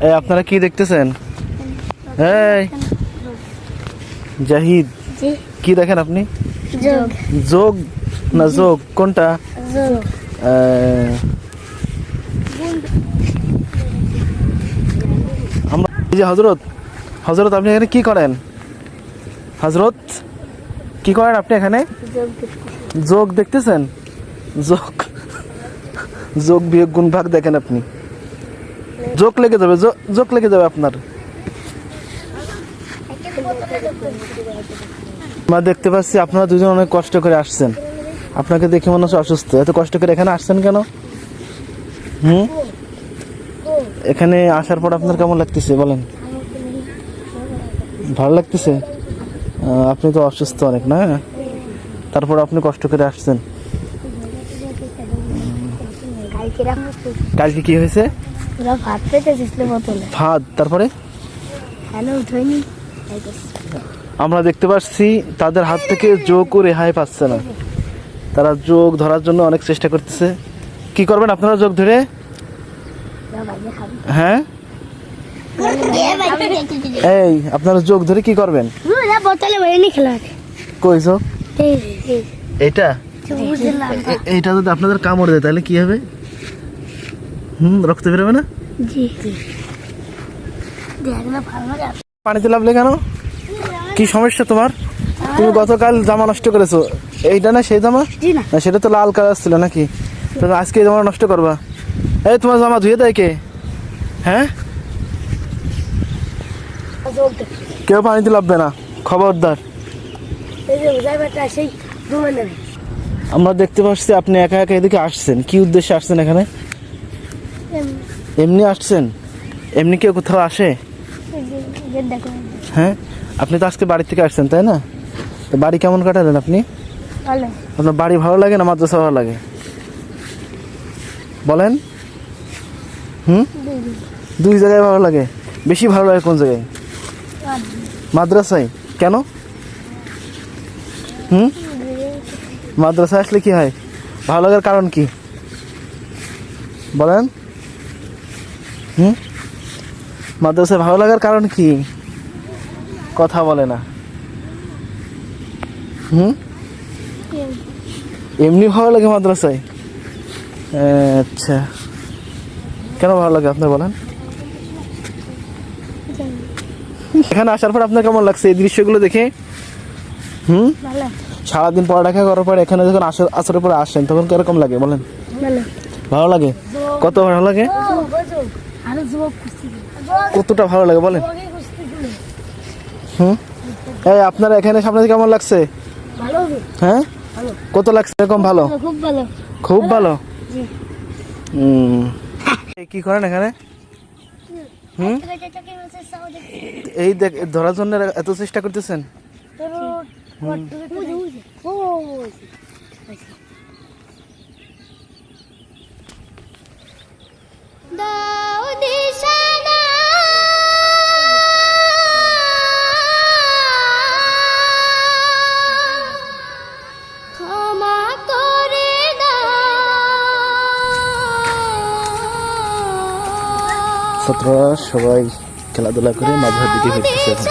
এই আপনারা কি দেখতেছেন? এই জাহিদ, কি দেখেন আপনি? যোগ না যোগ কোনটা? আমরা এই যে হযরত আপনি এখানে কি করেন? হযরত কি করেন আপনি এখানে? যোগ দেখতেছেন? যোগ বিয়োগ গুণ ভাগ দেখেন আপনি। যোগ লেগে যাবে আপনার। আমরা দেখতে পাচ্ছি আপনারা দুজন অনেক কষ্ট করে আসছেন। আপনাকে দেখে মনে হচ্ছে অসুস্থ। এত কষ্ট করে এখানে আসছেন কেন? এখানে আসার পর আপনার কেমন লাগতেছে বলেন? ভালো লাগতেছে? আপনি তো অসুস্থ অনেক, না? তারপর আপনি কষ্ট করে আসছেন। কালকে কি হয়েছে? ভাত, তারপরে আমরা দেখতে পাচ্ছি তাদের হাত থেকে যোগও রেহাই পাচ্ছে না। তারা যোগ ধরার জন্য অনেক চেষ্টা করতেছে। কি করবেন আপনারা যোগ ধরে? হ্যাঁ, এই আপনারা যোগ ধরে কি করবেন? কই যোগ? এটা যদি আপনাদের কামড় দেয় তাহলে কি হবে? রক্ত বেরোবে না? পানিতে লাভলে কেন? কি সমস্যা তোমার? তুমি গতকাল জামা নষ্ট করেছো। এইটা না সেই জামা? না, সেটা তো লাল কালার ছিল নাকি? তুমি আজকে এই জামা নষ্ট করবা? এই তোমার জামা ধুয়ে দেয় কে? হ্যাঁ, কেউ পানিতে লাভবে না, খবরদার। আমরা দেখতে পাচ্ছি আপনি একা একা এদিকে আসছেন। কি উদ্দেশ্যে আসছেন এখানে? এমনি আসছেন? এমনি কেউ কোথাও আসে? হ্যাঁ, আপনি তো আজকে বাড়ি থেকে আসছেন, তাই না? তো বাড়ি কেমন কাটালেন আপনি? আপনার বাড়ি ভালো লাগে না মাদ্রাসা ভালো লাগে বলেন? দুই জায়গায় ভালো লাগে। বেশি ভালো লাগে কোন জায়গায়? মাদ্রাসায়। কেন? মাদ্রাসায় আসলে কি হয়? ভালো লাগার কারণ কি বলেন? মাদ্রাসায় ভালো লাগার কারণ কি? কথা বলে না। এমনি ভালো লাগে মাদ্রাসায়? আচ্ছা, কেন ভালো লাগে আপনার বলেন? এখানে আসার পর আপনার কেমন লাগছে এই দৃশ্যগুলো দেখে? সারাদিন পড়ালেখা করার পর এখানে যখন আসরের পরে আসেন তখন কিরকম লাগে বলেন? ভালো লাগে। কত ভালো লাগে? কতটা ভালো লাগে বলেন? এই আপনারা এখানে সামনে কেমন লাগছে? হ্যাঁ, কত লাগছে? এরকম ভালো? খুব ভালো। কি করেন এখানে? এই ধরার জন্য এত চেষ্টা করতেছেন? ছাত্ররা সবাই খেলাধুলা করে মাঝের দিকে ফিরতেছে।